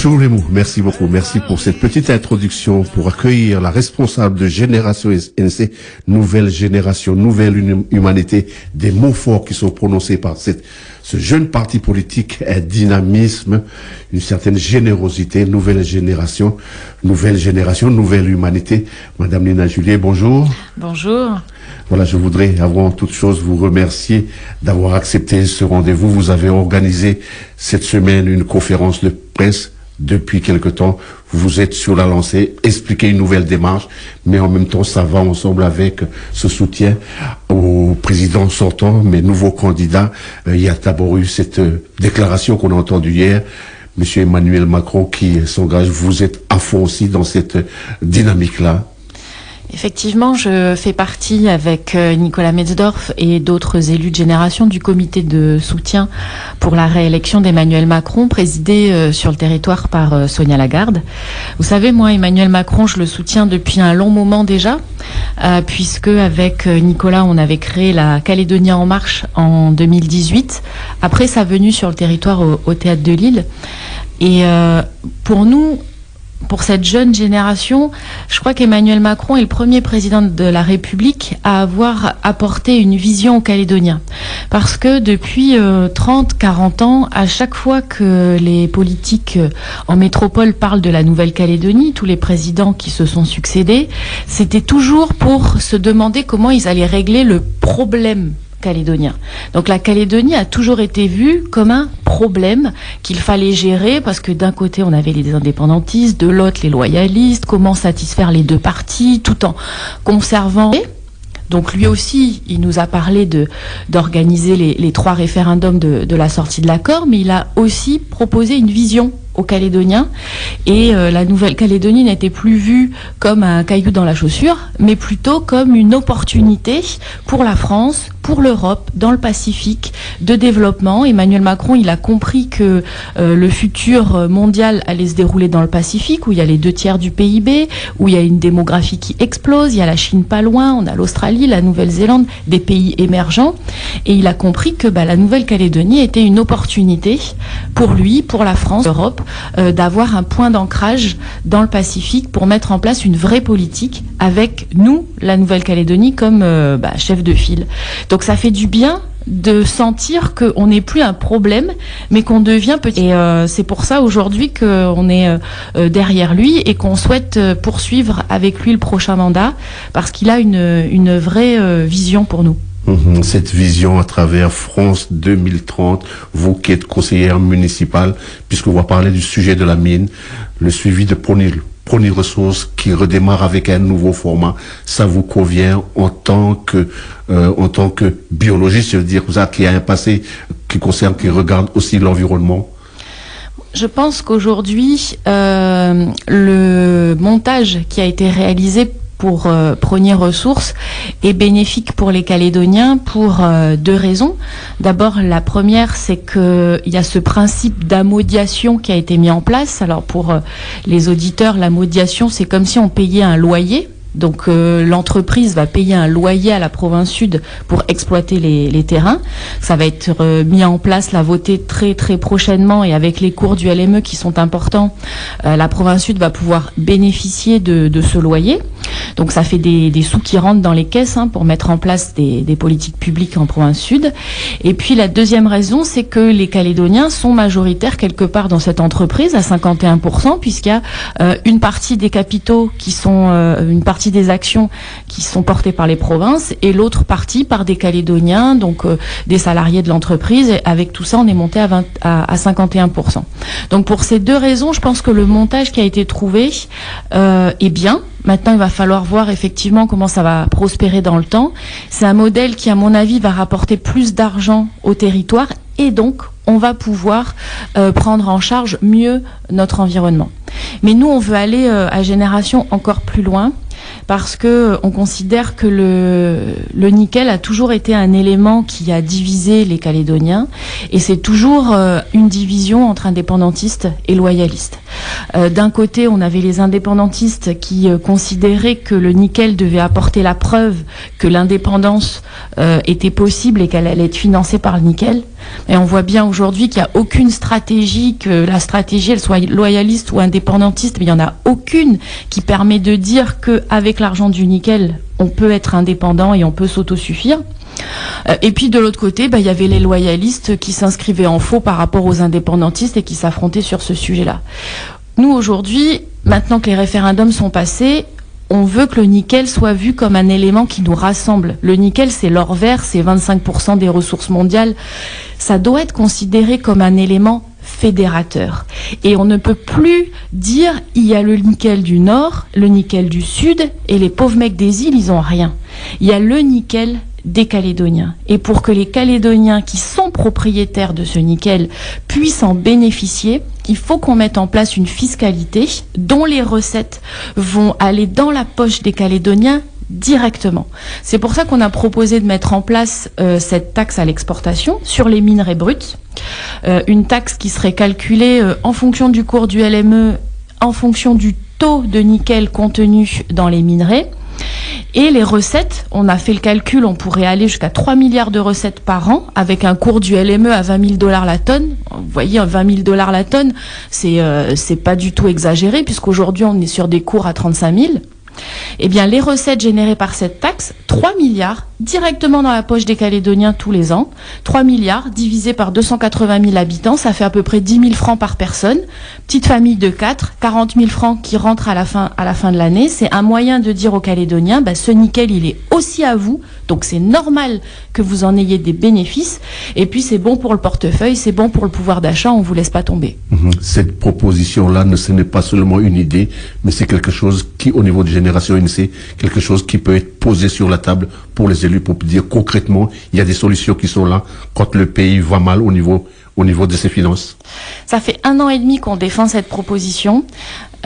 Choulemou, merci beaucoup. Merci pour cette petite introduction pour accueillir la responsable de Génération NC, nouvelle génération, nouvelle humanité, des mots forts qui sont prononcés par ce jeune parti politique, un dynamisme, une certaine générosité, nouvelle génération, nouvelle humanité. Madame Nina Julier, bonjour. Bonjour. Voilà, je voudrais avant toute chose vous remercier d'avoir accepté ce rendez-vous. Vous avez organisé cette semaine une conférence de presse. Depuis quelque temps, vous êtes sur la lancée, expliquez une nouvelle démarche, mais en même temps, ça va ensemble avec ce soutien au président sortant, mais nouveau candidat. Il y a d'abord eu cette déclaration qu'on a entendue hier, Monsieur Emmanuel Macron qui s'engage. Vous êtes à fond aussi dans cette dynamique-là. Effectivement, je fais partie avec Nicolas Metzdorf et d'autres élus de Génération du comité de soutien pour la réélection d'Emmanuel Macron, présidé sur le territoire par Sonia Lagarde. Vous savez, moi, Emmanuel Macron, je le soutiens depuis un long moment déjà, puisque avec Nicolas, on avait créé la Calédonie en marche en 2018, après sa venue sur le territoire au Théâtre de Lille. Et pour nous, pour cette jeune génération, je crois qu'Emmanuel Macron est le premier président de la République à avoir apporté une vision aux Calédoniens. Parce que depuis 30-40 ans, à chaque fois que les politiques en métropole parlent de la Nouvelle-Calédonie, tous les présidents qui se sont succédés, c'était toujours pour se demander comment ils allaient régler le problème calédonien. Donc la Calédonie a toujours été vue comme un problème qu'il fallait gérer parce que d'un côté on avait les indépendantistes, de l'autre les loyalistes, comment satisfaire les deux parties tout en conservant. Donc lui aussi, il nous a parlé d'organiser les 3 référendums de la sortie de l'accord, mais il a aussi proposé une vision aux Calédoniens et la Nouvelle-Calédonie n'était plus vue comme un caillou dans la chaussure, mais plutôt comme une opportunité pour la France, pour l'Europe, dans le Pacifique, de développement. Emmanuel Macron, il a compris que le futur mondial allait se dérouler dans le Pacifique, où il y a les 2/3 du PIB, où il y a une démographie qui explose, il y a la Chine pas loin, on a l'Australie, la Nouvelle-Zélande, des pays émergents, et il a compris que la Nouvelle-Calédonie était une opportunité pour lui, pour la France, l'Europe, d'avoir un point d'ancrage dans le Pacifique pour mettre en place une vraie politique avec nous, la Nouvelle-Calédonie, comme chef de file. Donc ça fait du bien de sentir qu'on n'est plus un problème, mais qu'on devient petit. Et c'est pour ça aujourd'hui qu'on est derrière lui et qu'on souhaite poursuivre avec lui le prochain mandat, parce qu'il a une vraie vision pour nous. Cette vision à travers France 2030, vous qui êtes conseillère municipale, puisqu'on va parler du sujet de la mine, le suivi de Prony Ressources qui redémarre avec un nouveau format, ça vous convient en tant que biologiste, je veux dire, vous qui a un passé qui regarde aussi l'environnement? Je pense qu'aujourd'hui, le montage qui a été réalisé pour Prony Ressources est bénéfique pour les Calédoniens pour 2 raisons. D'abord, la première, c'est qu'il y a ce principe d'ammodiation qui a été mis en place. Alors pour les auditeurs, l'ammodiation, c'est comme si on payait un loyer. Donc l'entreprise va payer un loyer à la province sud pour exploiter les terrains. Ça va être mis en place, la voter très très prochainement, et avec les cours du LME qui sont importants, la province sud va pouvoir bénéficier de ce loyer. Donc ça fait des sous qui rentrent dans les caisses pour mettre en place des politiques publiques en province sud. Et puis la deuxième raison, c'est que les Calédoniens sont majoritaires quelque part dans cette entreprise à 51%, puisqu'il y a une partie des capitaux qui sont une partie des actions qui sont portées par les provinces et l'autre partie par des Calédoniens, donc des salariés de l'entreprise. Et avec tout ça, on est monté à 51%. Donc pour ces 2 raisons, je pense que le montage qui a été trouvé est bien. Maintenant, il va falloir voir effectivement comment ça va prospérer dans le temps. C'est un modèle qui, à mon avis, va rapporter plus d'argent au territoire et donc on va pouvoir prendre en charge mieux notre environnement. Mais nous, on veut aller à Génération encore plus loin, parce que on considère que le nickel a toujours été un élément qui a divisé les Calédoniens, et c'est toujours une division entre indépendantistes et loyalistes. D'un côté, on avait les indépendantistes qui considéraient que le nickel devait apporter la preuve que l'indépendance était possible et qu'elle allait être financée par le nickel. Et on voit bien aujourd'hui qu'il n'y a aucune stratégie, que la stratégie elle soit loyaliste ou indépendantiste, mais il n'y en a aucune qui permet de dire qu'avec l'argent du nickel, on peut être indépendant et on peut s'autosuffire. Et puis de l'autre côté, il y avait les loyalistes qui s'inscrivaient en faux par rapport aux indépendantistes et qui s'affrontaient sur ce sujet-là. Nous aujourd'hui, maintenant que les référendums sont passés, on veut que le nickel soit vu comme un élément qui nous rassemble. Le nickel, c'est l'or vert, c'est 25% des ressources mondiales. Ça doit être considéré comme un élément fédérateur. Et on ne peut plus dire il y a le nickel du Nord, le nickel du Sud, et les pauvres mecs des îles, ils ont rien. Il y a le nickel des Calédoniens. Et pour que les Calédoniens qui sont propriétaires de ce nickel puissent en bénéficier, il faut qu'on mette en place une fiscalité dont les recettes vont aller dans la poche des Calédoniens directement. C'est pour ça qu'on a proposé de mettre en place cette taxe à l'exportation sur les minerais bruts, une taxe qui serait calculée en fonction du cours du LME, en fonction du taux de nickel contenu dans les minerais. Et les recettes, on a fait le calcul, on pourrait aller jusqu'à 3 milliards de recettes par an avec un cours du LME à 20 000 $ la tonne. Vous voyez, 20 000 $ la tonne, c'est pas du tout exagéré puisqu'aujourd'hui on est sur des cours à 35 000. Eh bien, les recettes générées par cette taxe, 3 milliards directement dans la poche des Calédoniens tous les ans. 3 milliards divisé par 280 000 habitants, ça fait à peu près 10 000 francs par personne. Petite famille de 4, 40 000 francs qui rentrent à la fin de l'année. C'est un moyen de dire aux Calédoniens, ce nickel, il est aussi à vous, donc c'est normal que vous en ayez des bénéfices. Et puis, c'est bon pour le portefeuille, c'est bon pour le pouvoir d'achat, on vous laisse pas tomber. Cette proposition-là, ce n'est pas seulement une idée, mais c'est quelque chose qui, au niveau de Génération NC, quelque chose qui peut être posé sur la table pour les élus, pour dire concrètement, il y a des solutions qui sont là quand le pays va mal au niveau de ses finances. Ça fait 1 an et demi qu'on défend cette proposition.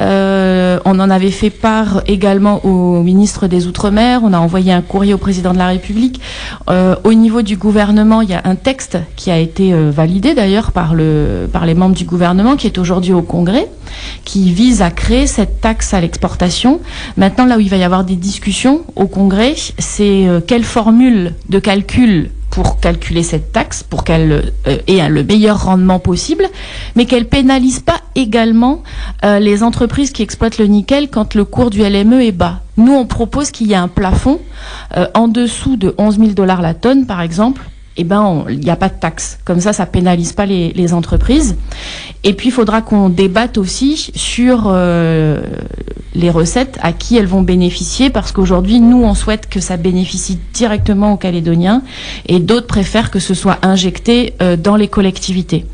On en avait fait part également au ministre des Outre-mer. On a envoyé un courrier au président de la République. Au niveau du gouvernement, il y a un texte qui a été validé d'ailleurs par les membres du gouvernement, qui est aujourd'hui au Congrès, qui vise à créer cette taxe à l'exportation. Maintenant, là où il va y avoir des discussions au Congrès, c'est quelle formule de calcul pour calculer cette taxe, pour qu'elle ait le meilleur rendement possible, mais qu'elle pénalise pas également les entreprises qui exploitent le nickel quand le cours du LME est bas. Nous, on propose qu'il y ait un plafond en dessous de 11 000 $ la tonne, par exemple. Il n'y a pas de taxe. Comme ça pénalise pas les entreprises. Et puis, il faudra qu'on débatte aussi sur les recettes, à qui elles vont bénéficier, parce qu'aujourd'hui, nous, on souhaite que ça bénéficie directement aux Calédoniens, et d'autres préfèrent que ce soit injecté dans les collectivités.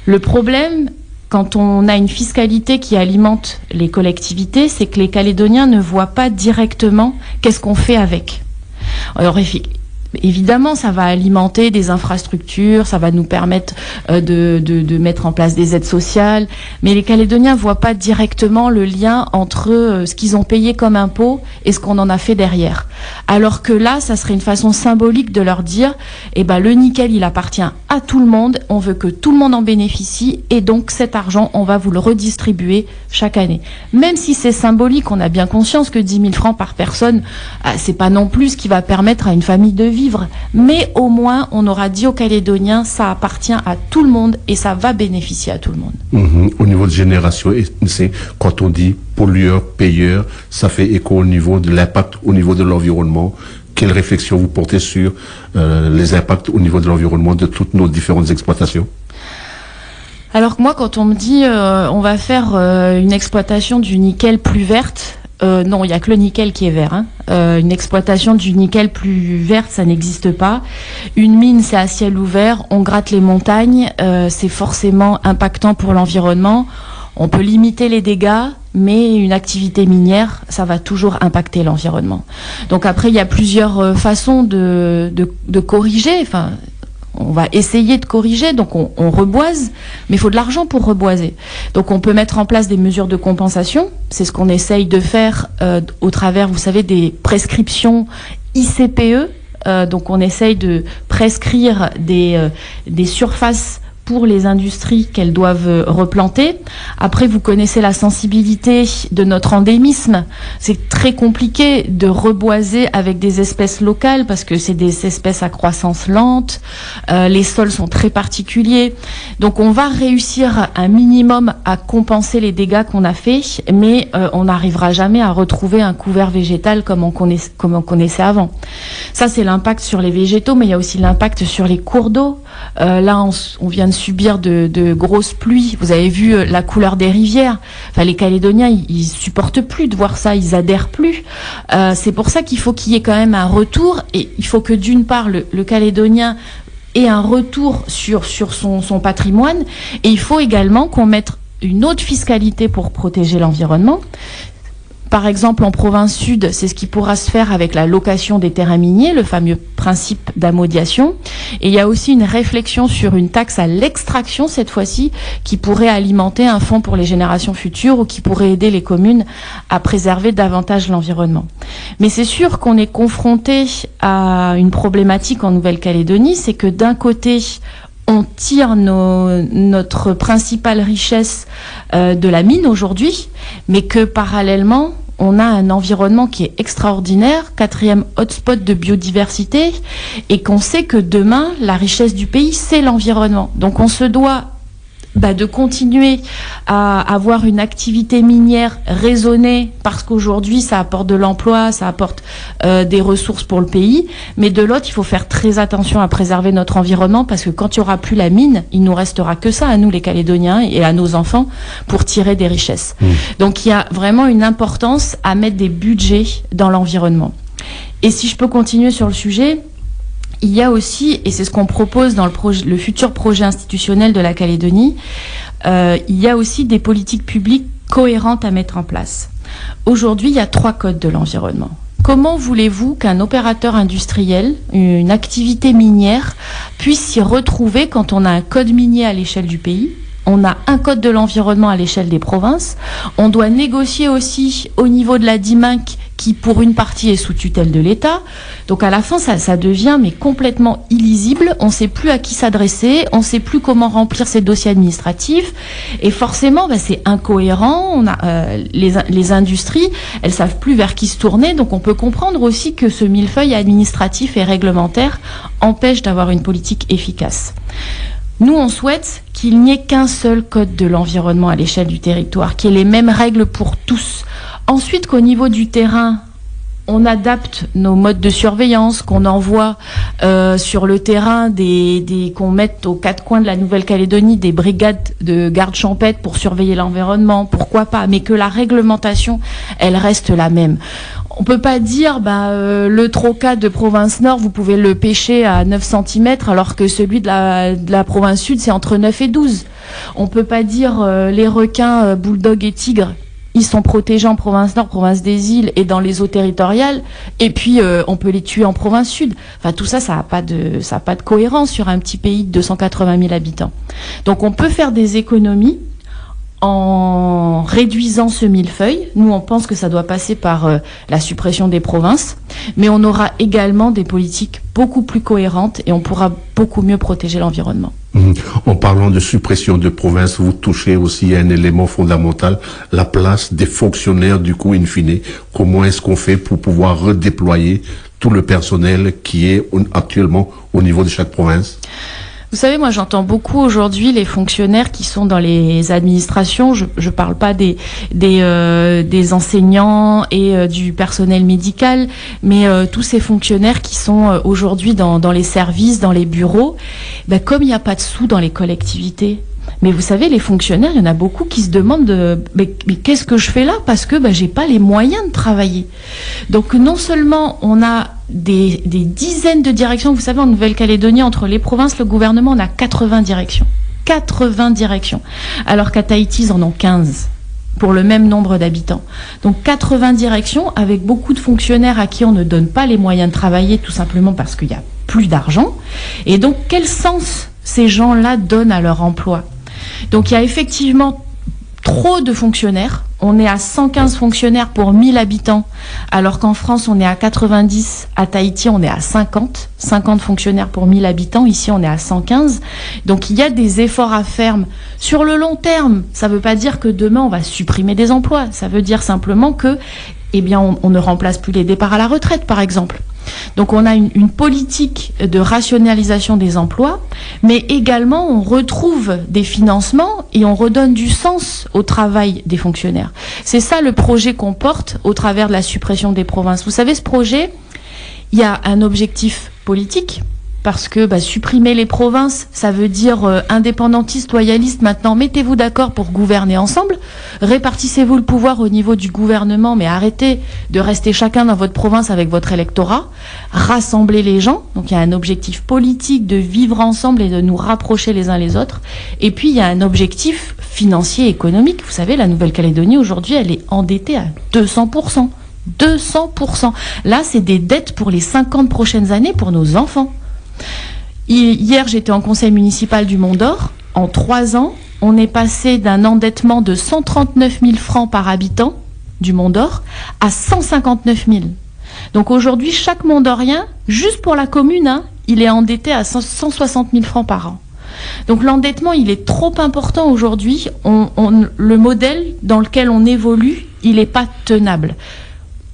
Le problème, quand on a une fiscalité qui alimente les collectivités, c'est que les Calédoniens ne voient pas directement qu'est-ce qu'on fait avec. Alors, évidemment, ça va alimenter des infrastructures, ça va nous permettre de mettre en place des aides sociales, mais les Calédoniens ne voient pas directement le lien entre ce qu'ils ont payé comme impôt et ce qu'on en a fait derrière. Alors que là, ça serait une façon symbolique de leur dire, le nickel, il appartient à tout le monde, on veut que tout le monde en bénéficie, et donc cet argent, on va vous le redistribuer chaque année. Même si c'est symbolique, on a bien conscience que 10 000 francs par personne, c'est pas non plus ce qui va permettre à une famille de vivre, mais au moins on aura dit aux Calédoniens, ça appartient à tout le monde et ça va bénéficier à tout le monde. Au niveau de Génération NC, quand on dit pollueur, payeur, ça fait écho au niveau de l'impact au niveau de l'environnement. Quelle réflexion vous portez sur les impacts au niveau de l'environnement de toutes nos différentes exploitations? Alors que moi, quand on me dit on va faire une exploitation du nickel plus verte, non, il n'y a que le nickel qui est vert. Une exploitation du nickel plus verte, ça n'existe pas. Une mine, c'est à ciel ouvert, on gratte les montagnes, c'est forcément impactant pour l'environnement. On peut limiter les dégâts, mais une activité minière, ça va toujours impacter l'environnement. Donc après, il y a plusieurs façons de corriger. Enfin, on va essayer de corriger, donc on reboise, mais il faut de l'argent pour reboiser. Donc on peut mettre en place des mesures de compensation, c'est ce qu'on essaye de faire au travers, vous savez, des prescriptions ICPE. Donc on essaye de prescrire des surfaces pour les industries qu'elles doivent replanter. Après, vous connaissez la sensibilité de notre endémisme. C'est très compliqué de reboiser avec des espèces locales parce que c'est des espèces à croissance lente. Les sols sont très particuliers. Donc, on va réussir un minimum à compenser les dégâts qu'on a faits, mais on n'arrivera jamais à retrouver un couvert végétal comme on connaissait avant. Ça, c'est l'impact sur les végétaux, mais il y a aussi l'impact sur les cours d'eau. Là, on vient de subir de grosses pluies. Vous avez vu la couleur des rivières. Enfin, les Calédoniens, ils supportent plus de voir ça, ils adhèrent plus. C'est pour ça qu'il faut qu'il y ait quand même un retour, et il faut que d'une part le Calédonien ait un retour sur son patrimoine, et il faut également qu'on mette une autre fiscalité pour protéger l'environnement. Par exemple, en province sud, c'est ce qui pourra se faire avec la location des terrains miniers, le fameux principe d'ammodiation. Et il y a aussi une réflexion sur une taxe à l'extraction, cette fois-ci, qui pourrait alimenter un fonds pour les générations futures ou qui pourrait aider les communes à préserver davantage l'environnement. Mais c'est sûr qu'on est confronté à une problématique en Nouvelle-Calédonie, c'est que d'un côté, on tire notre principale richesse de la mine aujourd'hui, mais que parallèlement, on a un environnement qui est extraordinaire, 4e hotspot de biodiversité, et qu'on sait que demain, la richesse du pays, c'est l'environnement. Donc on se doit de continuer à avoir une activité minière raisonnée, parce qu'aujourd'hui ça apporte de l'emploi, ça apporte des ressources pour le pays, mais de l'autre il faut faire très attention à préserver notre environnement, parce que quand il n'y aura plus la mine, il nous restera que ça à nous les Calédoniens et à nos enfants pour tirer des richesses. Donc il y a vraiment une importance à mettre des budgets dans l'environnement. Et si je peux continuer sur le sujet, il y a aussi, et c'est ce qu'on propose dans le futur projet institutionnel de la Calédonie, il y a aussi des politiques publiques cohérentes à mettre en place. Aujourd'hui, il y a 3 codes de l'environnement. Comment voulez-vous qu'un opérateur industriel, une activité minière, puisse s'y retrouver quand on a un code minier à l'échelle du pays ? On a un code de l'environnement à l'échelle des provinces. On doit négocier aussi au niveau de la DIMINC, qui pour une partie est sous tutelle de l'État. Donc à la fin, ça devient mais complètement illisible. On ne sait plus à qui s'adresser, on ne sait plus comment remplir ces dossiers administratifs. Et forcément, c'est incohérent. On a les industries, elles savent plus vers qui se tourner. Donc on peut comprendre aussi que ce millefeuille administratif et réglementaire empêche d'avoir une politique efficace. Nous, on souhaite qu'il n'y ait qu'un seul code de l'environnement à l'échelle du territoire, qu'il y ait les mêmes règles pour tous. Ensuite, qu'au niveau du terrain, on adapte nos modes de surveillance, qu'on envoie sur le terrain, qu'on mette aux 4 coins de la Nouvelle-Calédonie des brigades de gardes champêtres pour surveiller l'environnement, pourquoi pas, mais que la réglementation, elle reste la même. On peut pas dire le troca de province nord, vous pouvez le pêcher à 9 cm alors que celui de la province sud, c'est entre 9 et 12. On peut pas dire les requins bulldog et tigres, ils sont protégés en province nord, province des îles et dans les eaux territoriales, et puis on peut les tuer en province sud. Enfin tout ça, ça a pas de cohérence sur un petit pays de 280 000 habitants. Donc on peut faire des économies en réduisant ce millefeuille. Nous, on pense que ça doit passer par la suppression des provinces, mais on aura également des politiques beaucoup plus cohérentes et on pourra beaucoup mieux protéger l'environnement. En parlant de suppression de provinces, vous touchez aussi à un élément fondamental, la place des fonctionnaires du coup in fine. Comment est-ce qu'on fait pour pouvoir redéployer tout le personnel qui est actuellement au niveau de chaque province ? Vous savez, moi j'entends beaucoup aujourd'hui les fonctionnaires qui sont dans les administrations, je parle pas des enseignants et du personnel médical, mais tous ces fonctionnaires qui sont aujourd'hui dans les services, dans les bureaux, comme il n'y a pas de sous dans les collectivités. Mais vous savez, les fonctionnaires, il y en a beaucoup qui se demandent mais qu'est-ce que je fais là, parce que j'ai pas les moyens de travailler. Donc non seulement on a des dizaines de directions, vous savez, en Nouvelle-Calédonie, entre les provinces, le gouvernement, on a 80 directions. 80 directions. Alors qu'à Tahiti, ils en ont 15 pour le même nombre d'habitants. Donc 80 directions avec beaucoup de fonctionnaires à qui on ne donne pas les moyens de travailler, tout simplement parce qu'il y a plus d'argent. Et donc quel sens ces gens-là donnent à leur emploi ? Donc il y a effectivement trop de fonctionnaires. On est à 115 fonctionnaires pour 1000 habitants, alors qu'en France, on est à 90. À Tahiti, on est à 50 fonctionnaires pour 1000 habitants. Ici, on est à 115. Donc, il y a des efforts à faire sur le long terme. Ça ne veut pas dire que demain, on va supprimer des emplois. Ça veut dire simplement que, on ne remplace plus les départs à la retraite, par exemple. Donc on a une politique de rationalisation des emplois, mais également on retrouve des financements et on redonne du sens au travail des fonctionnaires. C'est ça le projet qu'on porte au travers de la suppression des provinces. Vous savez, ce projet, il y a un objectif politique, parce que supprimer les provinces, ça veut dire indépendantistes, loyalistes, maintenant mettez-vous d'accord pour gouverner ensemble, répartissez-vous le pouvoir au niveau du gouvernement, mais arrêtez de rester chacun dans votre province avec votre électorat, rassemblez les gens, donc il y a un objectif politique de vivre ensemble et de nous rapprocher les uns les autres, et puis il y a un objectif financier, économique. Vous savez, la Nouvelle-Calédonie aujourd'hui, elle est endettée à 200%. 200%. Là, c'est des dettes pour les 50 prochaines années pour nos enfants. Hier, j'étais en conseil municipal du Mont-d'Or. En 3 ans, on est passé d'un endettement de 139 000 francs par habitant du Mont-d'Or à 159 000. Donc aujourd'hui, chaque Mont-d'Orien, juste pour la commune, il est endetté à 160 000 francs par an. Donc l'endettement, il est trop important aujourd'hui. Le modèle dans lequel on évolue, il n'est pas tenable.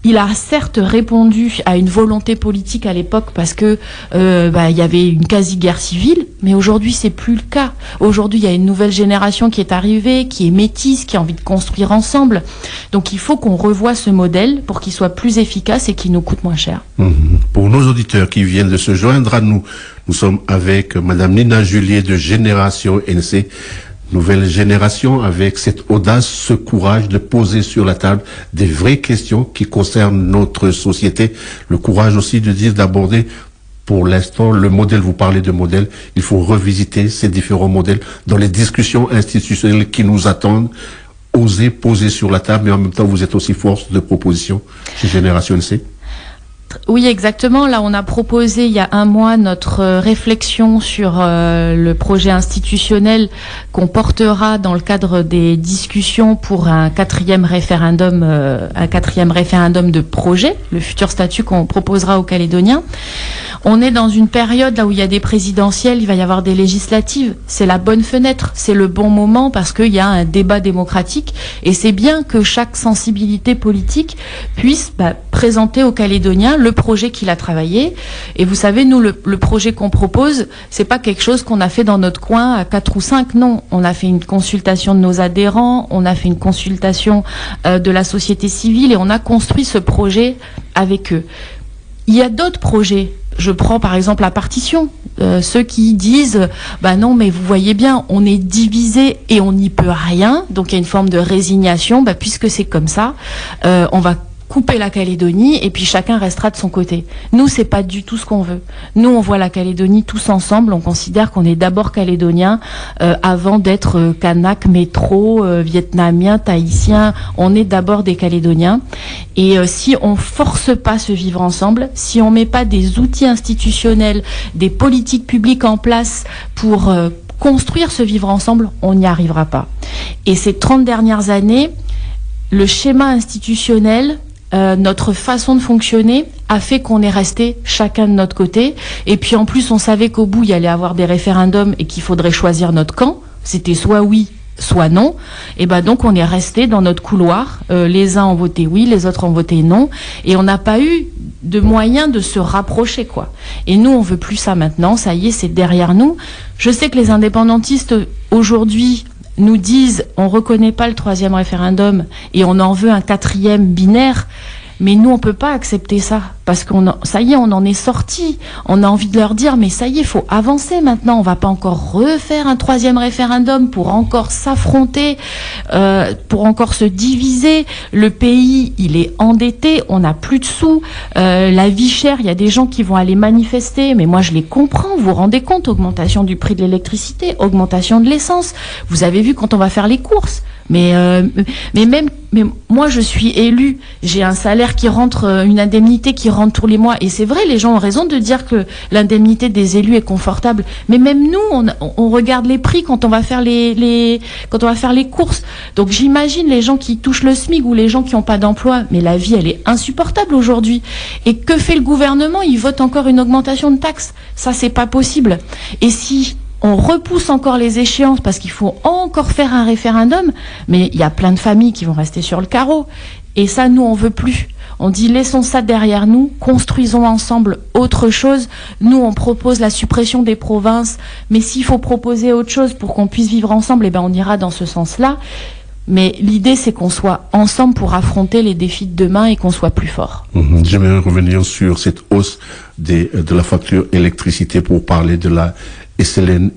Il a certes répondu à une volonté politique à l'époque parce que il y avait une quasi-guerre civile, mais aujourd'hui c'est plus le cas. Aujourd'hui il y a une nouvelle génération qui est arrivée, qui est métisse, qui a envie de construire ensemble. Donc il faut qu'on revoie ce modèle pour qu'il soit plus efficace et qu'il nous coûte moins cher. Pour nos auditeurs qui viennent de se joindre à nous, nous sommes avec Madame Nina Julier de Génération NC. Nouvelle génération avec cette audace, ce courage de poser sur la table des vraies questions qui concernent notre société. Le courage aussi de dire, d'aborder pour l'instant le modèle. Vous parlez de modèle. Il faut revisiter ces différents modèles dans les discussions institutionnelles qui nous attendent. Oser poser sur la table, mais en même temps, vous êtes aussi force de proposition chez Génération NC. Oui, exactement. Là, on a proposé il y a 1 mois notre réflexion sur le projet institutionnel qu'on portera dans le cadre des discussions pour un 4e référendum de projet, le futur statut qu'on proposera aux Calédoniens. On est dans une période là où il y a des présidentielles, il va y avoir des législatives. C'est la bonne fenêtre, c'est le bon moment parce qu'il y a un débat démocratique et c'est bien que chaque sensibilité politique puisse présenter aux Calédoniens le projet qu'il a travaillé. Et vous savez, nous, le projet qu'on propose, c'est pas quelque chose qu'on a fait dans notre coin à 4 ou 5, non. On a fait une consultation de nos adhérents, on a fait une consultation de la société civile et on a construit ce projet avec eux. Il y a d'autres projets. Je prends par exemple la partition. Ceux qui disent non mais vous voyez bien, on est divisé et on n'y peut rien, donc il y a une forme de résignation, puisque c'est comme ça, on va couper la Calédonie et puis chacun restera de son côté. Nous, c'est pas du tout ce qu'on veut. Nous, on voit la Calédonie tous ensemble, on considère qu'on est d'abord calédoniens avant d'être kanak, métro, vietnamien, tahitien. On est d'abord des Calédoniens. Et si on force pas ce vivre ensemble, si on met pas des outils institutionnels, des politiques publiques en place pour construire ce vivre ensemble, on n'y arrivera pas. Et ces 30 dernières années, le schéma institutionnel, notre façon de fonctionner a fait qu'on est resté chacun de notre côté. Et puis en plus, on savait qu'au bout, il y allait avoir des référendums et qu'il faudrait choisir notre camp. C'était soit oui, soit non. Et donc on est resté dans notre couloir. Les uns ont voté oui, les autres ont voté non. Et on n'a pas eu de moyen de se rapprocher, quoi. Et nous, on veut plus ça maintenant. Ça y est, c'est derrière nous. Je sais que les indépendantistes, aujourd'hui, nous disent on reconnaît pas le 3e référendum et on en veut un 4e binaire, mais nous on peut pas accepter ça parce ça y est, on en est sorti. On a envie de leur dire mais ça y est, faut avancer maintenant. On va pas encore refaire un 3e référendum pour encore s'affronter, pour encore se diviser. Le pays, il est endetté, on n'a plus de sous, la vie chère. Il y a des gens qui vont aller manifester, mais moi je les comprends. Vous vous rendez compte, augmentation du prix de l'électricité, augmentation de l'essence. Vous avez vu quand on va faire les courses. Mais moi je suis élue, j'ai un salaire qui rentre, une indemnité qui rentre rentre tous les mois. Et c'est vrai, les gens ont raison de dire que l'indemnité des élus est confortable. Mais même nous, on regarde les prix quand on va faire quand on va faire les courses. Donc j'imagine les gens qui touchent le SMIC ou les gens qui n'ont pas d'emploi. Mais la vie, elle est insupportable aujourd'hui. Et que fait le gouvernement? Il vote encore une augmentation de taxes. Ça, c'est pas possible. Et si on repousse encore les échéances parce qu'il faut encore faire un référendum, mais il y a plein de familles qui vont rester sur le carreau. Et ça, nous, on veut plus. On dit, laissons ça derrière nous, construisons ensemble autre chose. Nous, on propose la suppression des provinces, mais s'il faut proposer autre chose pour qu'on puisse vivre ensemble, eh ben, on ira dans ce sens-là. Mais l'idée, c'est qu'on soit ensemble pour affronter les défis de demain et qu'on soit plus fort. J'aimerais revenir sur cette hausse de la facture électricité pour parler de la SLN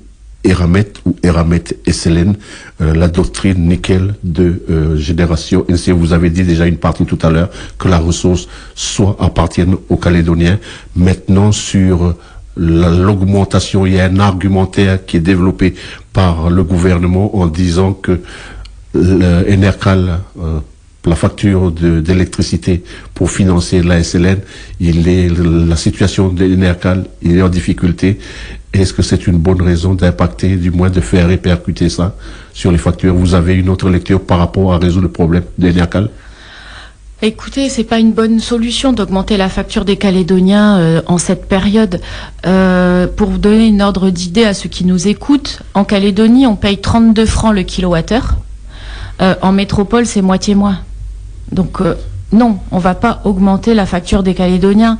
Eramet ou Eramet SLN, la doctrine nickel de génération. Ainsi, vous avez dit déjà une partie tout à l'heure que la ressource soit appartienne aux Calédoniens. Maintenant, sur l'augmentation, il y a un argumentaire qui est développé par le gouvernement en disant que l'Enercal, la facture d'électricité pour financer la SLN, la situation de l'Enercal, il est en difficulté. Est-ce que c'est une bonne raison d'impacter, du moins de faire répercuter ça sur les factures? Vous avez une autre lecture par rapport à résoudre le problème de l'Enercal? Écoutez, c'est pas une bonne solution d'augmenter la facture des Calédoniens en cette période. Pour vous donner une ordre d'idée à ceux qui nous écoutent, en Calédonie, on paye 32 francs le kilowattheure. En métropole, c'est moitié moins. Donc non, on va pas augmenter la facture des Calédoniens.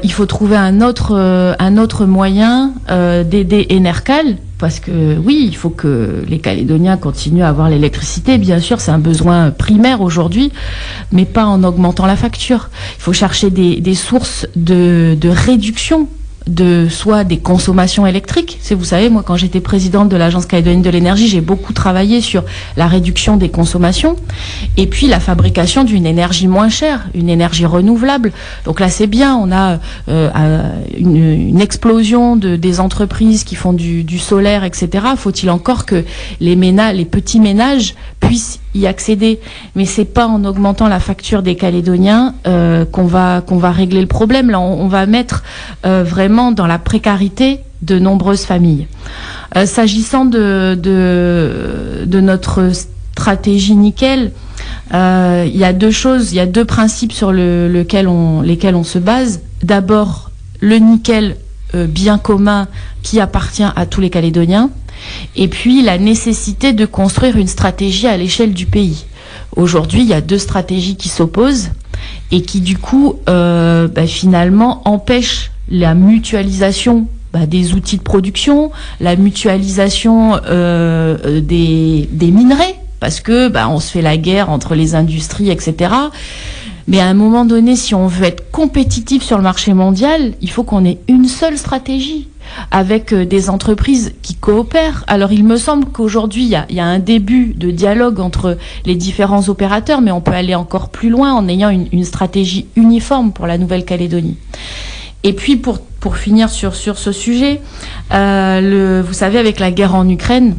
Il faut trouver un autre moyen d'aider Enercal, parce que oui, il faut que les Calédoniens continuent à avoir l'électricité. Bien sûr, c'est un besoin primaire aujourd'hui, mais pas en augmentant la facture. Il faut chercher des sources de réduction soit des consommations électriques. Vous savez, moi, quand j'étais présidente de l'Agence calédonienne de l'énergie, j'ai beaucoup travaillé sur la réduction des consommations et puis la fabrication d'une énergie moins chère, une énergie renouvelable. Donc là, c'est bien, on a une explosion des entreprises qui font du solaire, etc. Faut-il encore que les petits ménages puissent y accéder, mais c'est pas en augmentant la facture des Calédoniens qu'on va régler le problème. Là, on va mettre vraiment dans la précarité de nombreuses familles. S'agissant de notre stratégie nickel, il y a deux choses, il y a deux principes sur lesquels on se base. D'abord, le nickel bien commun qui appartient à tous les Calédoniens. Et puis la nécessité de construire une stratégie à l'échelle du pays. Aujourd'hui, il y a deux stratégies qui s'opposent et qui du coup finalement empêchent la mutualisation des outils de production, la mutualisation des minerais, parce que on se fait la guerre entre les industries, etc. Mais à un moment donné, si on veut être compétitif sur le marché mondial, il faut qu'on ait une seule stratégie avec des entreprises qui coopèrent. Alors il me semble qu'aujourd'hui, il y a un début de dialogue entre les différents opérateurs, mais on peut aller encore plus loin en ayant une stratégie uniforme pour la Nouvelle-Calédonie. Et puis pour finir sur ce sujet, vous savez, avec la guerre en Ukraine,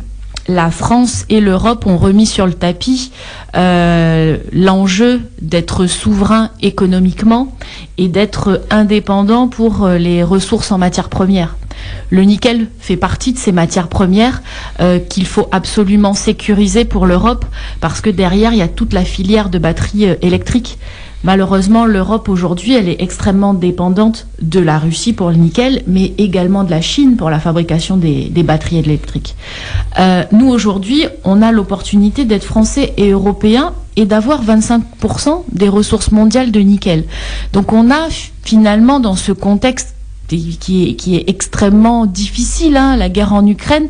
la France et l'Europe ont remis sur le tapis l'enjeu d'être souverain économiquement et d'être indépendant pour les ressources en matières premières. Le nickel fait partie de ces matières premières qu'il faut absolument sécuriser pour l'Europe, parce que derrière, il y a toute la filière de batteries électriques. Malheureusement, l'Europe aujourd'hui, elle est extrêmement dépendante de la Russie pour le nickel, mais également de la Chine pour la fabrication des batteries électriques. Nous, aujourd'hui, on a l'opportunité d'être français et européens et d'avoir 25% des ressources mondiales de nickel. Donc on a finalement, dans ce contexte qui est extrêmement difficile, la guerre en Ukraine,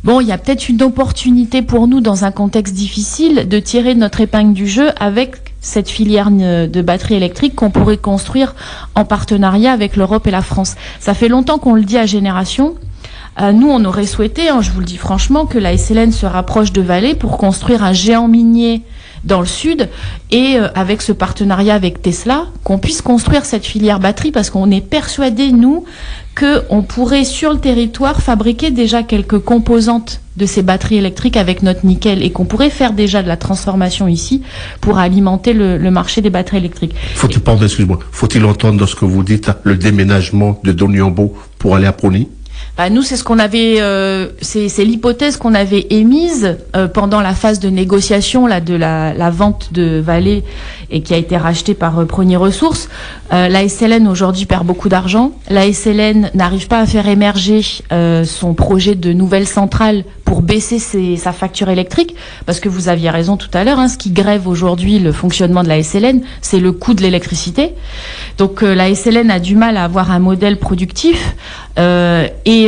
il y a peut-être une opportunité pour nous, dans un contexte difficile, de tirer notre épingle du jeu avec cette filière de batteries électriques qu'on pourrait construire en partenariat avec l'Europe et la France. Ça fait longtemps qu'on le dit à Génération. Nous, on aurait souhaité, je vous le dis franchement, que la SLN se rapproche de Vale pour construire un géant minier dans le sud et avec ce partenariat avec Tesla, qu'on puisse construire cette filière batterie parce qu'on est persuadés, nous, qu'on pourrait sur le territoire fabriquer déjà quelques composantes de ces batteries électriques avec notre nickel et qu'on pourrait faire déjà de la transformation ici pour alimenter le marché des batteries électriques. Faut-il entendre dans ce que vous dites le déménagement de Doniambo pour aller à Prony? Nous, c'est ce qu'on avait, c'est l'hypothèse qu'on avait émise pendant la phase de négociation là de la vente de Vale et qui a été rachetée par Prony Ressources. La SLN aujourd'hui perd beaucoup d'argent. La SLN n'arrive pas à faire émerger son projet de nouvelle centrale pour baisser sa facture électrique, parce que vous aviez raison tout à l'heure, ce qui grève aujourd'hui le fonctionnement de la SLN, c'est le coût de l'électricité. Donc la SLN a du mal à avoir un modèle productif et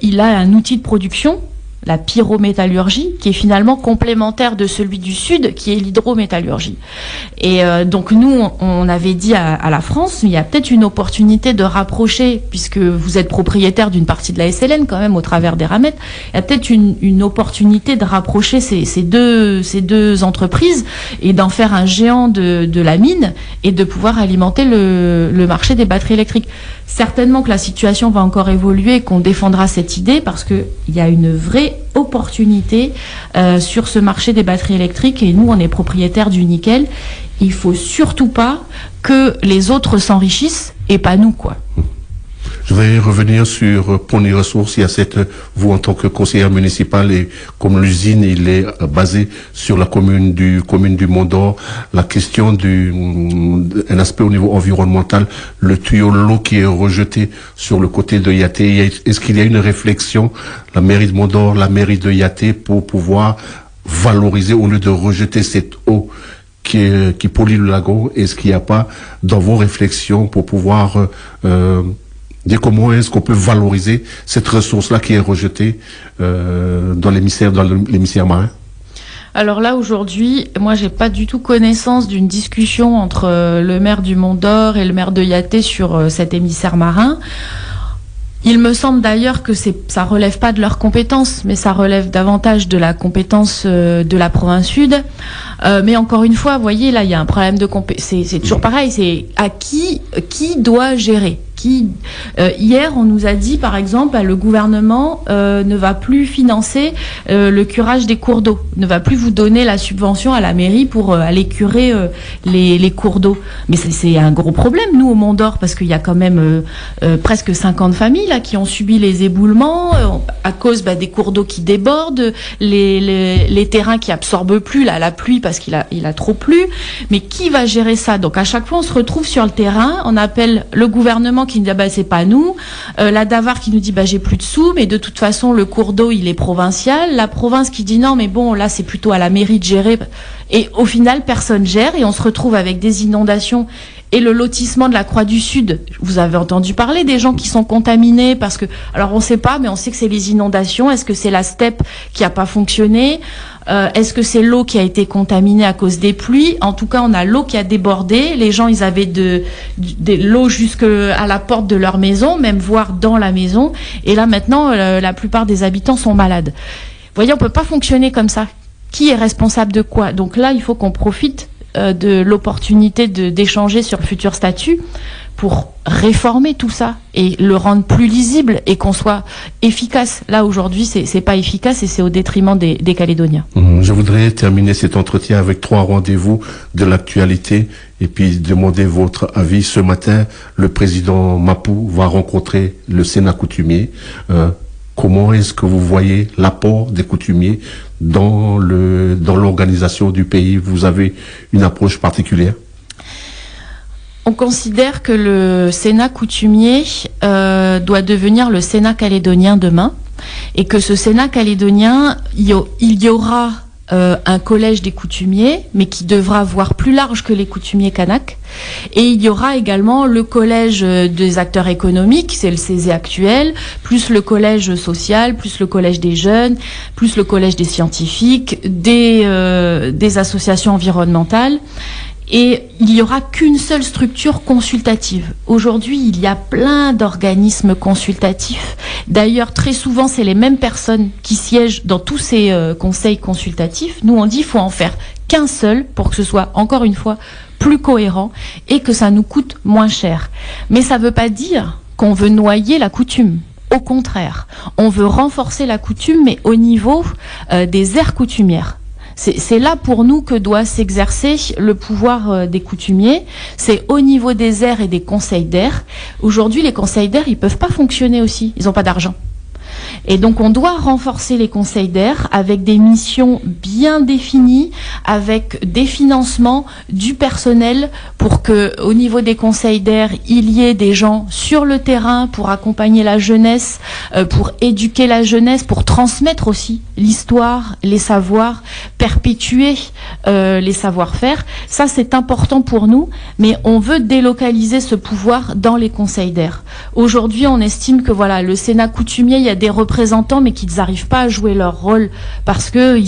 il a un outil de production, la pyrométallurgie, qui est finalement complémentaire de celui du Sud, qui est l'hydrométallurgie. Et donc nous, on avait dit à la France, il y a peut-être une opportunité de rapprocher, puisque vous êtes propriétaire d'une partie de la SLN quand même au travers des ramettes, il y a peut-être une opportunité de rapprocher ces deux entreprises et d'en faire un géant de la mine et de pouvoir alimenter le marché des batteries électriques. Certainement que la situation va encore évoluer et qu'on défendra cette idée parce qu'il y a une vraie opportunité sur ce marché des batteries électriques et nous, on est propriétaire du nickel. Il faut surtout pas que les autres s'enrichissent et pas nous, quoi. Je vais revenir sur Prony Ressources. Il y a vous en tant que conseillère municipale et comme l'usine, il est basé sur la commune du Mont-d'Or. La question un aspect au niveau environnemental, le tuyau de l'eau qui est rejeté sur le côté de Yaté. Est-ce qu'il y a une réflexion, la mairie de Mont-d'Or, la mairie de Yaté, pour pouvoir valoriser au lieu de rejeter cette eau qui pollue le lagon? Est-ce qu'il n'y a pas dans vos réflexions pour pouvoir dire comment est-ce qu'on peut valoriser cette ressource-là qui est rejetée dans l'émissaire marin? Alors là, aujourd'hui, moi, j'ai pas du tout connaissance d'une discussion entre le maire du Mont-d'Or et le maire de Yaté sur cet émissaire marin. Il me semble d'ailleurs que ça relève pas de leurs compétences, mais ça relève davantage de la compétence de la province sud. Mais encore une fois, vous voyez, là, il y a un problème de c'est toujours pareil, c'est à qui doit gérer. Hier, on nous a dit, par exemple, le gouvernement ne va plus financer le curage des cours d'eau, ne va plus vous donner la subvention à la mairie pour aller curer les cours d'eau. Mais c'est un gros problème, nous, au Mont-d'Or, parce qu'il y a quand même presque 50 familles là qui ont subi les éboulements à cause des cours d'eau qui débordent, les terrains qui absorbent plus la pluie parce qu'il a trop plu. Mais qui va gérer ça? Donc à chaque fois, on se retrouve sur le terrain, on appelle le gouvernement qui nous dit c'est pas nous, la Davar qui nous dit j'ai plus de sous, mais de toute façon le cours d'eau il est provincial, la province qui dit non mais bon là c'est plutôt à la mairie de gérer, et au final personne gère et on se retrouve avec des inondations. Et le lotissement de la Croix du Sud, vous avez entendu parler des gens qui sont contaminés parce que, alors on sait pas, mais on sait que c'est les inondations. Est-ce que c'est la steppe qui a pas fonctionné? Est-ce que c'est l'eau qui a été contaminée à cause des pluies? En tout cas, on a l'eau qui a débordé. Les gens, ils avaient de l'eau jusque à la porte de leur maison, même voire dans la maison. Et là, maintenant, la plupart des habitants sont malades. Vous voyez, on peut pas fonctionner comme ça. Qui est responsable de quoi? Donc là, il faut qu'on profite de l'opportunité d'échanger sur le futur statut pour réformer tout ça et le rendre plus lisible et qu'on soit efficace. Là, aujourd'hui, c'est pas efficace et c'est au détriment des Calédoniens. Je voudrais terminer cet entretien avec 3 rendez-vous de l'actualité et puis demander votre avis. Ce matin, le président Mapou va rencontrer le Sénat coutumier. Comment est-ce que vous voyez l'apport des coutumiers dans l'organisation du pays? Vous avez une approche particulière? On considère que le Sénat coutumier doit devenir le Sénat calédonien demain et que ce Sénat calédonien, il y aura un collège des coutumiers, mais qui devra voir plus large que les coutumiers kanaks. Et il y aura également le collège des acteurs économiques, c'est le CESE actuel, plus le collège social, plus le collège des jeunes, plus le collège des scientifiques, des associations environnementales. Et il n'y aura qu'une seule structure consultative. Aujourd'hui, il y a plein d'organismes consultatifs. D'ailleurs, très souvent, c'est les mêmes personnes qui siègent dans tous ces conseils consultatifs. Nous, on dit qu'il faut en faire qu'un seul pour que ce soit, encore une fois, plus cohérent et que ça nous coûte moins cher. Mais ça ne veut pas dire qu'on veut noyer la coutume. Au contraire, on veut renforcer la coutume, mais au niveau des aires coutumières. C'est là pour nous que doit s'exercer le pouvoir des coutumiers. C'est au niveau des aires et des conseils d'aires. Aujourd'hui, les conseils d'aires, ils peuvent pas fonctionner aussi. Ils n'ont pas d'argent. Et donc, on doit renforcer les conseils d'aires avec des missions bien définies, avec des financements, du personnel, pour que, au niveau des conseils d'aires, il y ait des gens sur le terrain pour accompagner la jeunesse, pour éduquer la jeunesse, pour transmettre aussi l'histoire, les savoirs, perpétuer les savoir-faire. Ça, c'est important pour nous, mais on veut délocaliser ce pouvoir dans les conseils d'aires. Aujourd'hui, on estime que voilà, le Sénat coutumier, il y a des représentants, mais qu'ils n'arrivent pas à jouer leur rôle parce que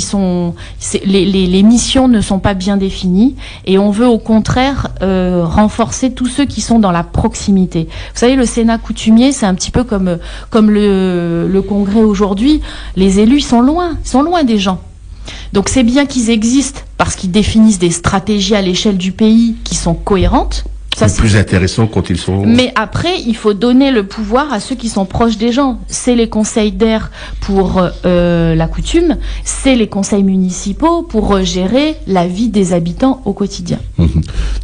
les missions ne sont pas bien définies. Et on veut au contraire renforcer tous ceux qui sont dans la proximité. Vous savez, le Sénat coutumier, c'est un petit peu comme le Congrès aujourd'hui. Les élus, ils sont loin des gens. Donc c'est bien qu'ils existent parce qu'ils définissent des stratégies à l'échelle du pays qui sont cohérentes. Ça, c'est plus intéressant quand ils sont... Mais après, il faut donner le pouvoir à ceux qui sont proches des gens. C'est les conseils d'aires pour la coutume, c'est les conseils municipaux pour gérer la vie des habitants au quotidien.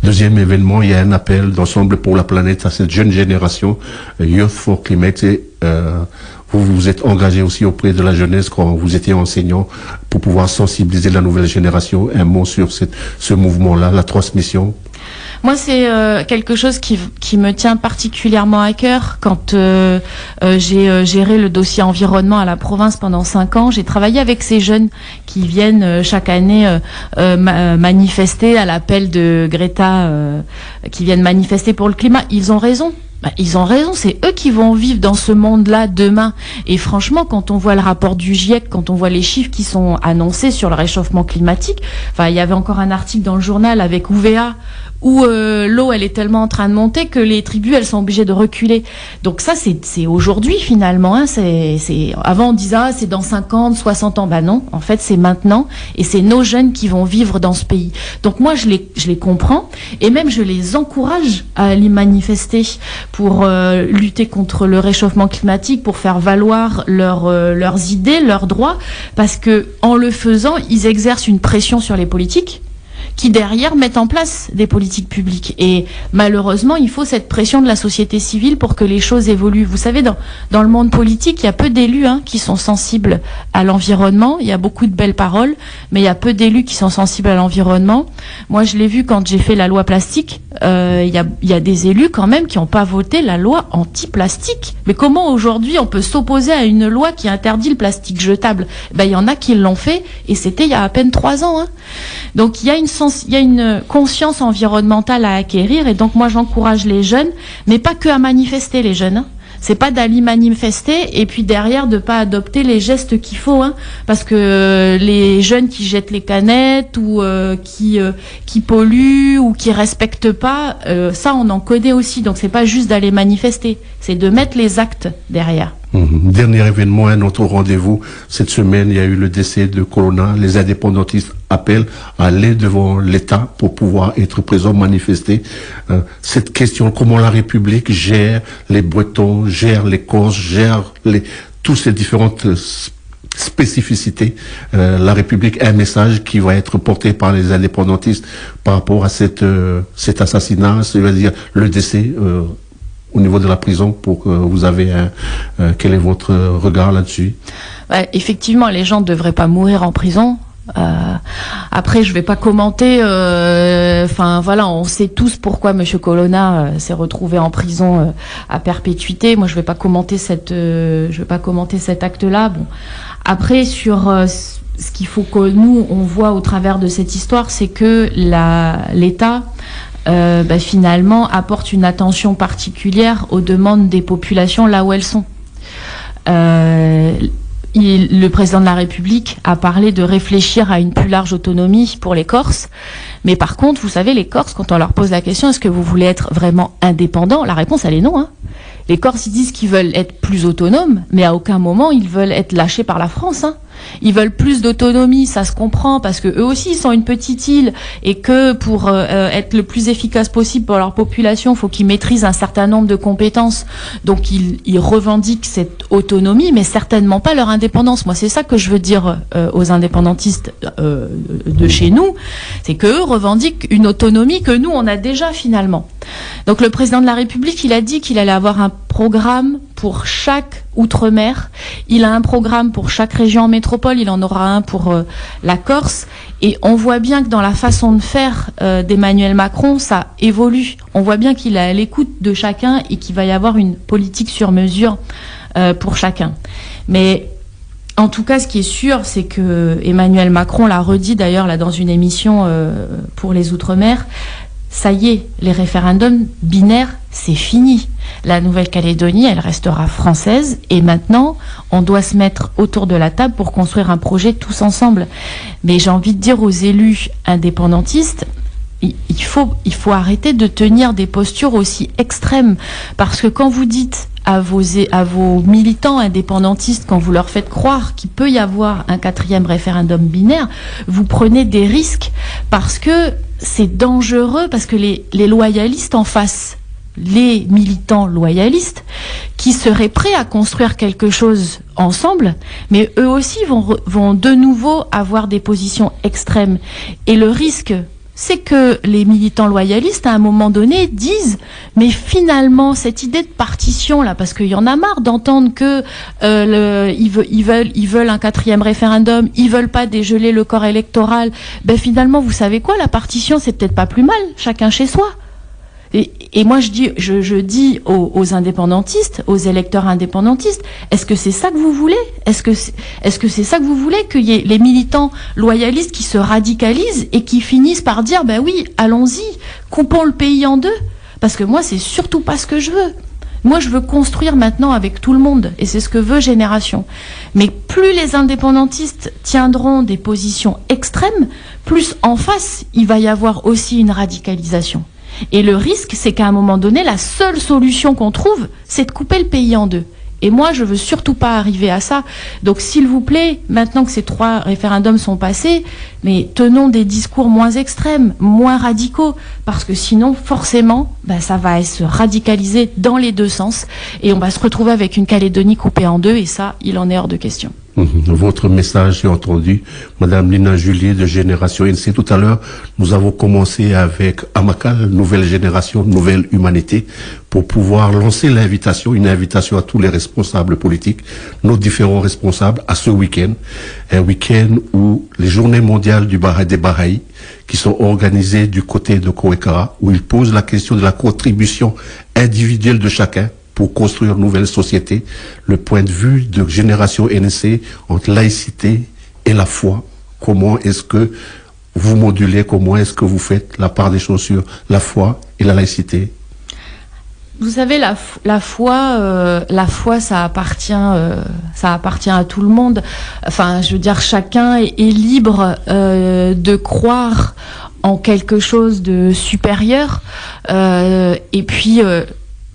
Deuxième événement, il y a un appel d'Ensemble pour la planète à cette jeune génération, Youth for Climate. Et, vous vous êtes engagé aussi auprès de la jeunesse quand vous étiez enseignant pour pouvoir sensibiliser la nouvelle génération. Un mot sur ce mouvement-là, la transmission. Moi, c'est quelque chose qui me tient particulièrement à cœur. Quand j'ai géré le dossier environnement à la province pendant 5 ans, j'ai travaillé avec ces jeunes qui viennent chaque année manifester à l'appel de Greta, qui viennent manifester pour le climat. Ils ont raison. Ils ont raison, c'est eux qui vont vivre dans ce monde-là demain. Et franchement, quand on voit le rapport du GIEC, quand on voit les chiffres qui sont annoncés sur le réchauffement climatique, enfin, il y avait encore un article dans le journal avec UVA où l'eau, elle est tellement en train de monter que les tribus, elles sont obligées de reculer. Donc ça, c'est aujourd'hui finalement. Hein, avant, on disait, c'est dans 50, 60 ans. Bah non, en fait, c'est maintenant. Et c'est nos jeunes qui vont vivre dans ce pays. Donc moi, je les comprends. Et même, je les encourage à aller manifester pour lutter contre le réchauffement climatique, pour faire valoir leurs idées, leurs droits. Parce que en le faisant, ils exercent une pression sur les politiques qui derrière mettent en place des politiques publiques. Et malheureusement, il faut cette pression de la société civile pour que les choses évoluent. Vous savez, dans le monde politique, il y a peu d'élus qui sont sensibles à l'environnement. Il y a beaucoup de belles paroles, mais il y a peu d'élus qui sont sensibles à l'environnement. Moi, je l'ai vu quand j'ai fait la loi plastique. Il y a des élus quand même qui n'ont pas voté la loi anti-plastique. Mais comment aujourd'hui on peut s'opposer à une loi qui interdit le plastique jetable? Il y en a qui l'ont fait et c'était il y a à peine 3 ans. Donc il y a une conscience environnementale à acquérir et donc moi j'encourage les jeunes, mais pas que à manifester les jeunes. C'est pas d'aller manifester et puis derrière de pas adopter les gestes qu'il faut, parce que les jeunes qui jettent les canettes ou qui polluent ou qui respectent pas, ça on en connaît aussi. Donc c'est pas juste d'aller manifester, c'est de mettre les actes derrière. Dernier événement, un autre rendez-vous. Cette semaine, il y a eu le décès de Colonna. Les indépendantistes appellent à aller devant l'État pour pouvoir être présents, manifester. Cette question, comment la République gère les Bretons, gère les Corses, gère toutes ces différentes spécificités. La République a un message qui va être porté par les indépendantistes par rapport à cet assassinat, c'est-à-dire le décès au niveau de la prison. Pour que vous avez quel est votre regard là-dessus? Effectivement, les gens ne devraient pas mourir en prison. Après, je vais pas commenter. On sait tous pourquoi Monsieur Colonna s'est retrouvé en prison à perpétuité. Moi, je vais pas commenter cet acte-là. Bon, après sur ce qu'il faut que nous on voit au travers de cette histoire, c'est que l'État finalement apporte une attention particulière aux demandes des populations là où elles sont. le président de la République a parlé de réfléchir à une plus large autonomie pour les Corses. Mais par contre, vous savez, les Corses, quand on leur pose la question, est-ce que vous voulez être vraiment indépendants? La réponse, elle est non. Les Corses, ils disent qu'ils veulent être plus autonomes, mais à aucun moment, ils veulent être lâchés par la France. Ils veulent plus d'autonomie, ça se comprend, parce que eux aussi, ils sont une petite île, et que pour être le plus efficace possible pour leur population, il faut qu'ils maîtrisent un certain nombre de compétences. Donc, ils revendiquent cette autonomie, mais certainement pas leur indépendance. Moi, c'est ça que je veux dire aux indépendantistes de chez nous, c'est qu'eux revendiquent une autonomie que nous, on a déjà finalement. Donc, le président de la République, il a dit qu'il allait avoir un programme pour chaque outre-mer. Il a un programme pour chaque région en métropole, il en aura un pour la Corse. Et on voit bien que dans la façon de faire d'Emmanuel Macron, ça évolue. On voit bien qu'il est à l'écoute de chacun et qu'il va y avoir une politique sur mesure pour chacun. Mais en tout cas, ce qui est sûr, c'est que Emmanuel Macron l'a redit d'ailleurs là dans une émission pour les Outre-mer. Ça y est, les référendums binaires, c'est fini. La Nouvelle-Calédonie, elle restera française et maintenant, on doit se mettre autour de la table pour construire un projet tous ensemble. Mais j'ai envie de dire aux élus indépendantistes, il faut arrêter de tenir des postures aussi extrêmes. Parce que quand vous dites à vos militants indépendantistes, quand vous leur faites croire qu'il peut y avoir un 4e référendum binaire, vous prenez des risques parce que c'est dangereux, parce que les loyalistes en face, les militants loyalistes, qui seraient prêts à construire quelque chose ensemble, mais eux aussi vont de nouveau avoir des positions extrêmes. Et le risque, c'est que les militants loyalistes, à un moment donné, disent « Mais finalement, cette idée de partition, là, parce qu'il y en a marre d'entendre que ils veulent un 4e référendum, ils veulent pas dégeler le corps électoral. Ben finalement, vous savez quoi, la partition, c'est peut-être pas plus mal, chacun chez soi. » Et moi, je dis aux indépendantistes, aux électeurs indépendantistes, est-ce que c'est ça que vous voulez? Est-ce que c'est ça que vous voulez, qu'il y ait les militants loyalistes qui se radicalisent et qui finissent par dire, ben oui, allons-y, coupons le pays en deux? Parce que moi, c'est surtout pas ce que je veux. Moi, je veux construire maintenant avec tout le monde, et c'est ce que veut Génération. Mais plus les indépendantistes tiendront des positions extrêmes, plus en face, il va y avoir aussi une radicalisation. Et le risque, c'est qu'à un moment donné, la seule solution qu'on trouve, c'est de couper le pays en deux. Et moi, je veux surtout pas arriver à ça. Donc, s'il vous plaît, maintenant que ces 3 référendums sont passés, mais tenons des discours moins extrêmes, moins radicaux, parce que sinon, forcément, ça va se radicaliser dans les deux sens, et on va se retrouver avec une Calédonie coupée en deux, et ça, il en est hors de question. Votre message, j'ai entendu, Madame Lina Julier de Génération NC. Tout à l'heure, nous avons commencé avec Amakal, Nouvelle Génération, Nouvelle Humanité, pour pouvoir lancer une invitation à tous les responsables politiques, nos différents responsables, à ce week-end. Un week-end où les journées mondiales des Bahreïs, qui sont organisées du côté de Kouekara, où ils posent la question de la contribution individuelle de chacun pour construire une nouvelle société, le point de vue de Génération NC entre laïcité et la foi. Comment est-ce que vous modulez, comment est-ce que vous faites la part des choses sur la foi et la laïcité? Vous savez, la foi, ça appartient à tout le monde. Enfin, je veux dire, chacun est libre de croire en quelque chose de supérieur. Et puis,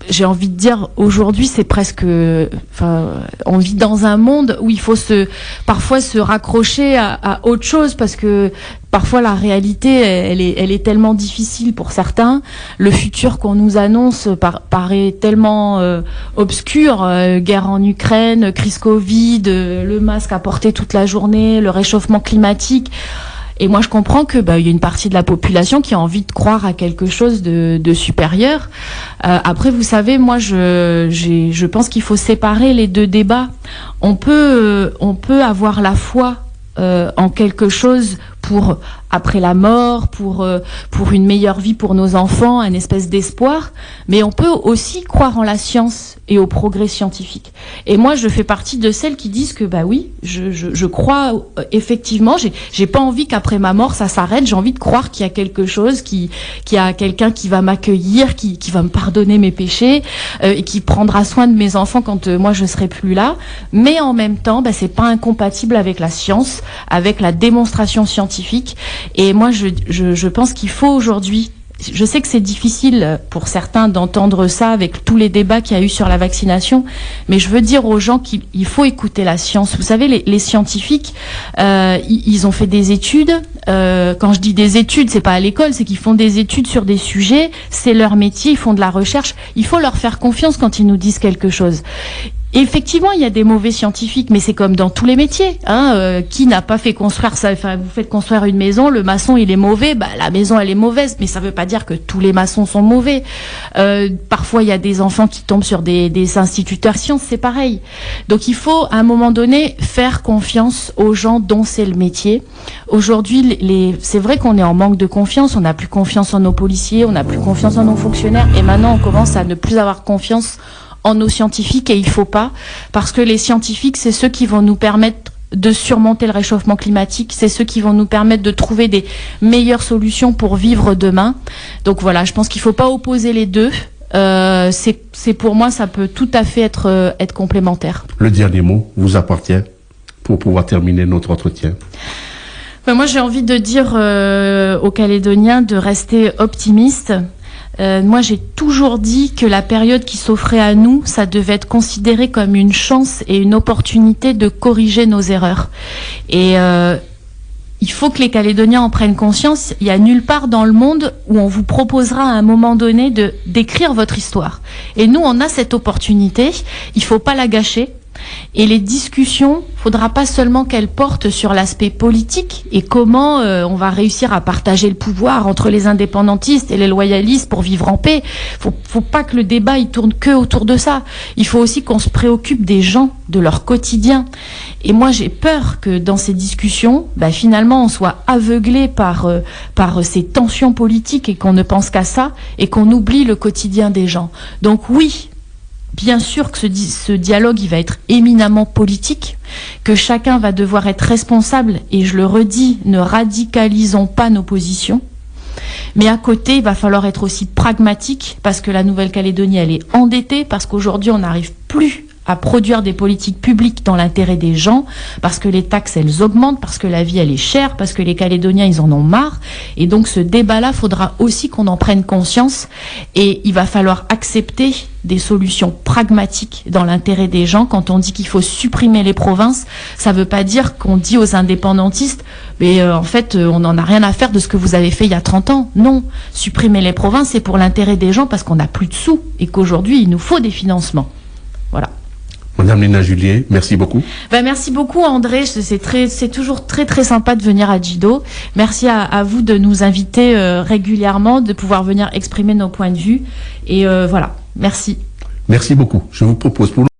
j'ai envie de dire, aujourd'hui, c'est presque, on vit dans un monde où il faut parfois se raccrocher à autre chose, parce que parfois la réalité, elle est tellement difficile pour certains. Le futur qu'on nous annonce paraît tellement obscur. Guerre en Ukraine, crise Covid, le masque à porter toute la journée, le réchauffement climatique. Et moi, je comprends que il y a une partie de la population qui a envie de croire à quelque chose de supérieur. Après, vous savez, moi, je pense qu'il faut séparer les deux débats. On peut avoir la foi en quelque chose pour après la mort, pour une meilleure vie pour nos enfants, un espèce d'espoir. Mais on peut aussi croire en la science et au progrès scientifique. Et moi, je fais partie de celles qui disent que bah oui, je crois effectivement. J'ai pas envie qu'après ma mort ça s'arrête. J'ai envie de croire qu'il y a quelque chose, qu'il y a quelqu'un qui va m'accueillir, qui va me pardonner mes péchés et qui prendra soin de mes enfants quand moi je serai plus là. Mais en même temps, bah, c'est pas incompatible avec la science, avec la démonstration scientifique. Et moi, je pense qu'il faut aujourd'hui. Je sais que c'est difficile pour certains d'entendre ça avec tous les débats qu'il y a eu sur la vaccination, mais je veux dire aux gens qu'il faut écouter la science. Vous savez, les scientifiques, ils ont fait des études. Quand je dis des études, c'est pas à l'école, c'est qu'ils font des études sur des sujets. C'est leur métier, ils font de la recherche. Il faut leur faire confiance quand ils nous disent quelque chose. Effectivement, il y a des mauvais scientifiques, mais c'est comme dans tous les métiers. Qui n'a pas fait construire ça? Enfin, vous faites construire une maison, le maçon il est mauvais, bah la maison elle est mauvaise, mais ça veut pas dire que tous les maçons sont mauvais. Parfois il y a des enfants qui tombent sur des instituteurs sciences, c'est pareil. Donc il faut à un moment donné faire confiance aux gens dont c'est le métier. Aujourd'hui, c'est vrai qu'on est en manque de confiance, on n'a plus confiance en nos policiers, on n'a plus confiance en nos fonctionnaires, et maintenant on commence à ne plus avoir confiance en nos scientifiques, et il faut pas, parce que les scientifiques, c'est ceux qui vont nous permettre de surmonter le réchauffement climatique, c'est ceux qui vont nous permettre de trouver des meilleures solutions pour vivre demain. Donc voilà, je pense qu'il faut pas opposer les deux. C'est pour moi, ça peut tout à fait être complémentaire. Le dernier mot vous appartient pour pouvoir terminer notre entretien. Moi, j'ai envie de dire aux Calédoniens de rester optimistes. Moi, j'ai toujours dit que la période qui s'offrait à nous, ça devait être considéré comme une chance et une opportunité de corriger nos erreurs. Et il faut que les Calédoniens en prennent conscience. Il n'y a nulle part dans le monde où on vous proposera à un moment donné d'écrire votre histoire. Et nous, on a cette opportunité. Il faut pas la gâcher. Et les discussions, faudra pas seulement qu'elles portent sur l'aspect politique et comment on va réussir à partager le pouvoir entre les indépendantistes et les loyalistes pour vivre en paix. Faut pas que le débat il tourne que autour de ça. Il faut aussi qu'on se préoccupe des gens, de leur quotidien. Et moi, j'ai peur que dans ces discussions, finalement, on soit aveuglé par ces tensions politiques et qu'on ne pense qu'à ça et qu'on oublie le quotidien des gens. Donc oui, bien sûr que ce dialogue, il va être éminemment politique, que chacun va devoir être responsable, et je le redis, ne radicalisons pas nos positions. Mais à côté, il va falloir être aussi pragmatique, parce que la Nouvelle-Calédonie, elle est endettée, parce qu'aujourd'hui, on n'arrive plus à produire des politiques publiques dans l'intérêt des gens, parce que les taxes, elles augmentent, parce que la vie, elle est chère, parce que les Calédoniens, ils en ont marre. Et donc, ce débat-là, faudra aussi qu'on en prenne conscience, et il va falloir accepter des solutions pragmatiques dans l'intérêt des gens. Quand on dit qu'il faut supprimer les provinces, ça veut pas dire qu'on dit aux indépendantistes mais en fait, on n'en a rien à faire de ce que vous avez fait il y a 30 ans. Non, supprimer les provinces, c'est pour l'intérêt des gens, parce qu'on n'a plus de sous, et qu'aujourd'hui, il nous faut des financements. Voilà. Madame Lina Julier, merci beaucoup. Merci beaucoup André, c'est toujours très très sympa de venir à Djido. Merci à vous de nous inviter régulièrement, de pouvoir venir exprimer nos points de vue. Et voilà, merci. Merci beaucoup. Je vous propose pour